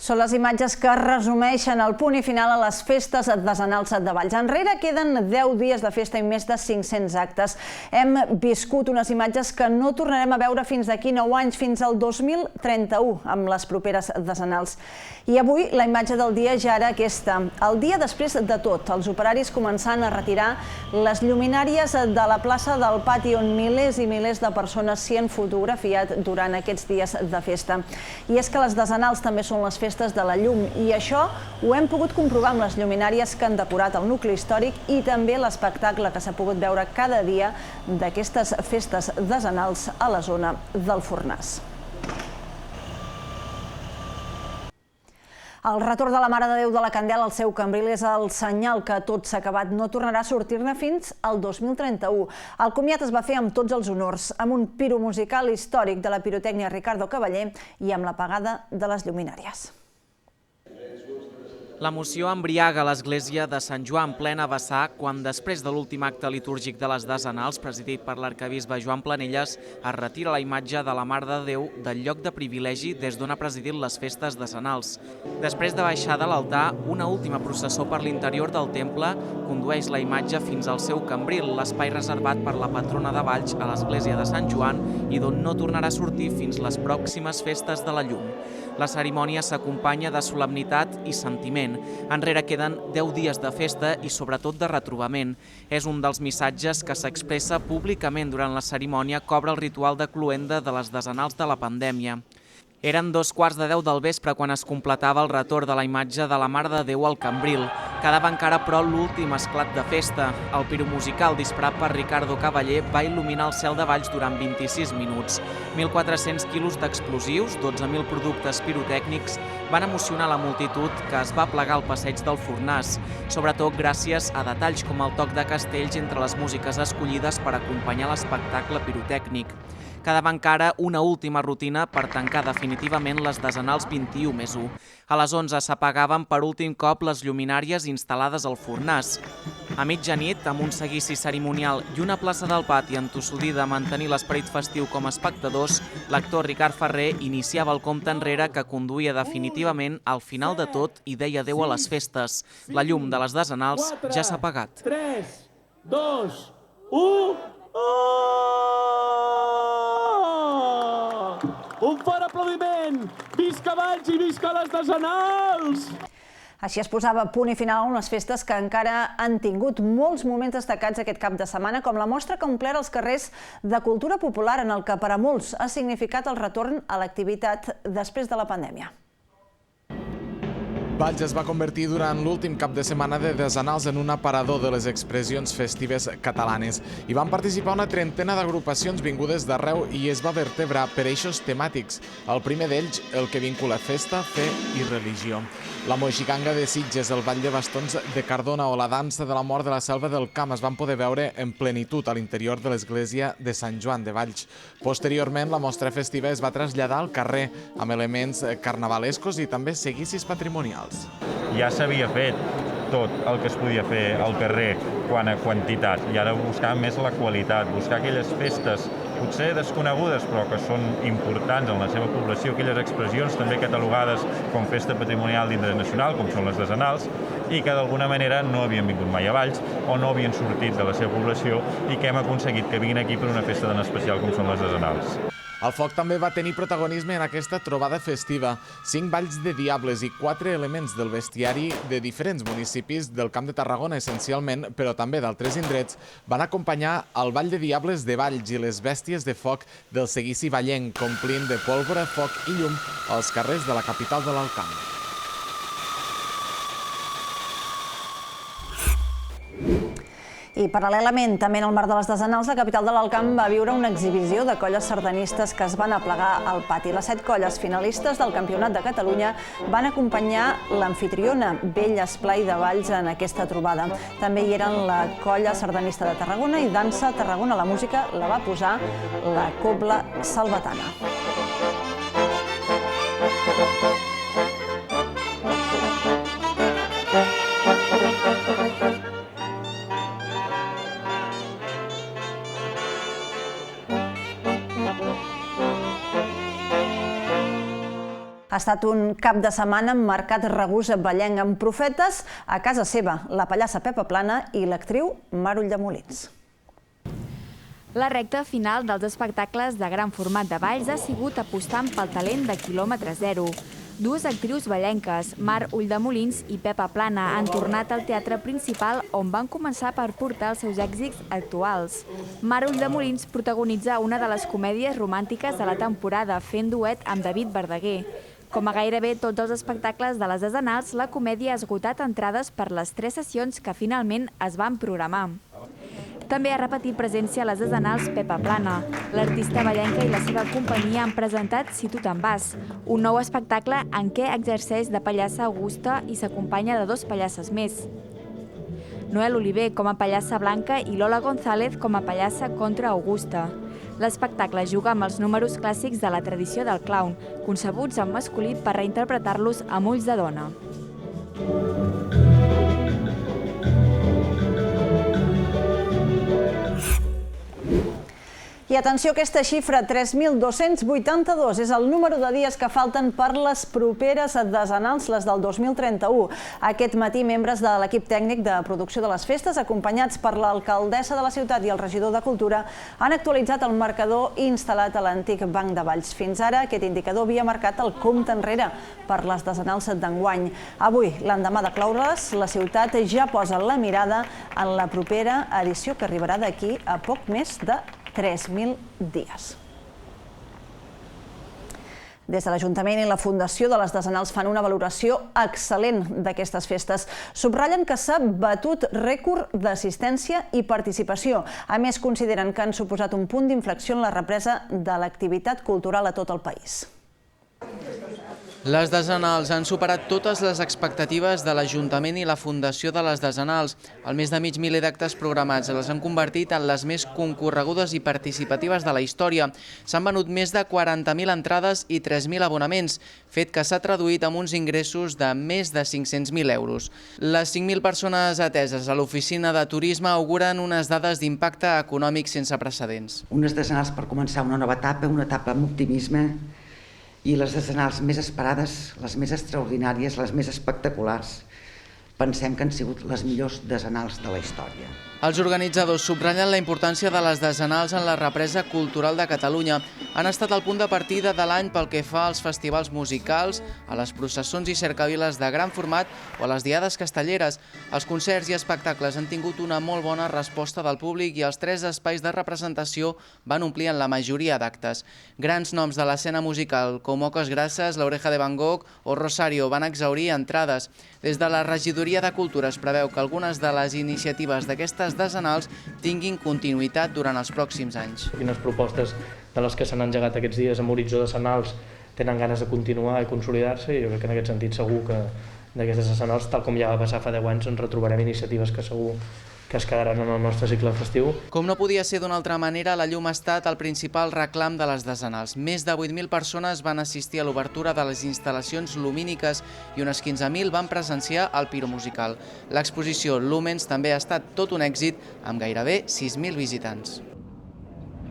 Són les imatges que resumeixen el punt i final a les festes artesanals de Valls. Enrere queden 10 dies de festa i més de 500 actes. Hem viscut unes imatges que no tornarem a veure fins d'aquí 9 anys, fins al 2031, amb les properes artesanals. I avui la imatge del dia ja era aquesta. El dia després de tot, els operaris començant a retirar les lluminàries de la plaça del Pati, on milers i milers de persones s'hi han fotografiat durant aquests dies de festa. I és que les artesanals també són les festes de la llum, i això ho hem pogut comprovar amb les lluminàries que han decorat el nucli històric i també l'espectacle que s'ha pogut veure cada dia d'aquestes festes artesanals a la zona del Fornàs. El retorn de la Mare de Déu de la Candela al seu Cambril és el senyal que tot s'ha acabat. No tornarà a sortir-ne fins al 2031. El comiat es va fer amb tots els honors, amb un piro musical històric de la pirotècnia Ricardo Cavaller i amb l'apagada de les lluminàries. L'emoció embriaga a l'església de Sant Joan plena vessar quan, després de l'últim acte litúrgic de les decenals, presidit per l'arquebisbe Joan Planelles, es retira la imatge de la Mare de Déu del lloc de privilegi des d'on ha presidit les festes decenals. Després de baixar de l'altar, una última processó per l'interior del temple condueix la imatge fins al seu cambril, l'espai reservat per la patrona de Valls a l'església de Sant Joan i d'on no tornarà a sortir fins les pròximes festes de la llum. La cerimònia s'acompanya de solemnitat i sentiment. Enrere queden 10 dies de festa i sobretot de retrobament. És un dels missatges que s'expressa públicament durant la cerimònia que obre el ritual de cloenda de les decenals de la pandèmia. Eren 2:15 del vespre quan es completava el retorn de la imatge de la Mare de Déu al Cambril. Quedava encara, però, l'últim esclat de festa. El piro musical disparat per Ricardo Cavaller va il·luminar el cel de Valls durant 26 minuts. 1.400 quilos d'explosius, 12.000 productes pirotècnics van emocionar la multitud que es va plegar al passeig del Fornàs, sobretot gràcies a detalls com el toc de castells entre les músiques escollides per acompanyar l'espectacle pirotècnic. Quedava encara una última rutina per tancar definitivament les decenals 21+1. A les 11 s'apagaven per últim cop les lluminàries instal·lades al Fornàs. A mitjanit, amb un seguici cerimonial i una plaça del Pati entossudida a mantenir l'esperit festiu com a espectadors, l'actor Ricard Ferrer iniciava el compte enrere que conduïa definitivament al final de tot i deia adéu a les festes. La llum de les decenals ja s'ha apagat. 3, 2, 1... Un fort aplaudiment! Visca Valls i visca les decenals! Així es posava punt i final a unes festes que encara han tingut molts moments destacats aquest cap de setmana, com la mostra que ha omplert els carrers de cultura popular, en el que per a molts ha significat el retorn a l'activitat després de la pandèmia. Valls es va convertir durant l'últim cap de setmana de decenals en un aparador de les expressions festives catalanes. Hi van participar una trentena d'agrupacions vingudes d'arreu i es va vertebrar per eixos temàtics. El primer d'ells, el que vincula festa, fe i religió. La moixiganga de Sitges, el ball de bastons de Cardona o la dansa de la mort de la Selva del Camp es van poder veure en plenitud a l'interior de l'església de Sant Joan de Valls. Posteriorment, la mostra festiva es va traslladar al carrer, amb elements carnavalescos i també seguicis patrimonials. Ja s'havia fet tot el que es podia fer al carrer quant a quantitat, i ara buscar més la qualitat, buscar aquelles festes potser desconegudes però que són importants en la seva població, aquelles expressions també catalogades com festa patrimonial d'interès nacional, com són les decenals, i que d'alguna manera no havien vingut mai a Valls o no havien sortit de la seva població i que hem aconseguit que vinguin aquí per una festa tan especial com són les decenals. El foc també va tenir protagonisme en aquesta trobada festiva. 5 balls de diables i 4 elements del bestiari de diferents municipis del Camp de Tarragona, essencialment, però també d'altres indrets, van acompanyar el ball de diables de Valls i les bèsties de foc del seguici vallenc, complint de pólvora, foc i llum els carrers de la capital de l'Alt Camp. I paral·lelament, també en el marc de les decenals, la capital de l'Alt Camp va viure una exhibició de colles sardanistes que es van aplegar al pati. Les 7 colles finalistes del Campionat de Catalunya van acompanyar l'amfitriona Vell Esplai de Valls en aquesta trobada. També hi eren la colla sardanista de Tarragona i Dansa Tarragona. La música la va posar la Cobla Salvatana. Ha estat un cap de setmana marcat regús ballenc amb profetes a casa seva, la pallassa Pepa Plana i l'actriu Mar Ulldemolins. La recta final dels espectacles de gran format de balls ha sigut apostant pel talent de quilòmetre zero. Dues actrius ballenques, Mar Ulldemolins i Pepa Plana, han tornat al teatre principal on van començar per portar els seus èxits actuals. Mar Ulldemolins protagonitza una de les comèdies romàntiques de la temporada fent duet amb David Verdaguer. Com a gairebé tots els espectacles de les dezenals, la comèdia ha esgotat entrades per les 3 sessions que finalment es van programar. També ha repetit presència a les dezenals Pepa Plana. L'artista ballenca i la seva companyia han presentat Si tu te'n vas, un nou espectacle en què exerceix de pallassa Augusta i s'acompanya de 2 pallasses més. Noel Oliver com a pallassa Blanca i Lola González com a pallassa contra Augusta. L'espectacle juga amb els números clàssics de la tradició del clown, concebuts en masculí per reinterpretar-los amb ulls de dona. I atenció a aquesta xifra, 3.282 és el número de dies que falten per les properes dezenals, les del 2031. Aquest matí, membres de l'equip tècnic de producció de les festes, acompanyats per l'alcaldessa de la ciutat i el regidor de Cultura, han actualitzat el marcador instal·lat a l'antic Banc de Valls. Fins ara, aquest indicador havia marcat el compte enrere per les dezenals d'enguany. Avui, l'endemà de cloure-les, la ciutat ja posa la mirada en la propera edició que arribarà d'aquí a poc més de 3.000 dies. Des de l'Ajuntament i la Fundació de les Dezenals fan una valoració excel·lent d'aquestes festes. Subratllen que s'ha batut rècord d'assistència i participació. A més, consideren que han suposat un punt d'inflexió en la represa de l'activitat cultural a tot el país. Les dezenals han superat totes les expectatives de l'Ajuntament i la Fundació de les Dezenals. El més de mig miler d'actes programats les han convertit en les més concorregudes i participatives de la història. S'han venut més de 40.000 entrades i 3.000 abonaments, fet que s'ha traduït en uns ingressos de més de 500.000 euros. Les 5.000 persones ateses a l'oficina de turisme auguren unes dades d'impacte econòmic sense precedents. Unes dezenals per començar una nova etapa, una etapa amb optimisme, i les dezenals més esperades, les més extraordinàries, les més espectaculars, pensem que han sigut les millors dezenals de la història. Els organitzadors subratllen la importància de les dezenals en la represa cultural de Catalunya. Han estat el punt de partida de l'any pel que fa als festivals musicals, a les processons i cercaviles de gran format o a les diades castelleres. Els concerts i espectacles han tingut una molt bona resposta del públic i els 3 espais de representació van omplir en la majoria d'actes. Grans noms de l'escena musical com Oques Grasses, l'Oreja de Van Gogh o Rosario van exhaurir entrades. Des de la Regidoria de Cultura es preveu que algunes de les iniciatives d'aquestes dezenals tinguin continuïtat durant els pròxims anys. Quines propostes de les que s'han engegat aquests dies amb horitzó decenals tenen ganes de continuar i consolidar-se, i jo crec que en aquest sentit segur que d'aquestes decenals, tal com ja va passar fa 10 anys, ens retrobarem iniciatives que segur que es quedaran en el nostre cicle festiu. Com no podia ser d'una altra manera, la llum ha estat el principal reclam de les dezenals. Més de 8.000 persones van assistir a l'obertura de les instal·lacions lumíniques i unes 15.000 van presenciar el piromusical. L'exposició Lumens també ha estat tot un èxit, amb gairebé 6.000 visitants.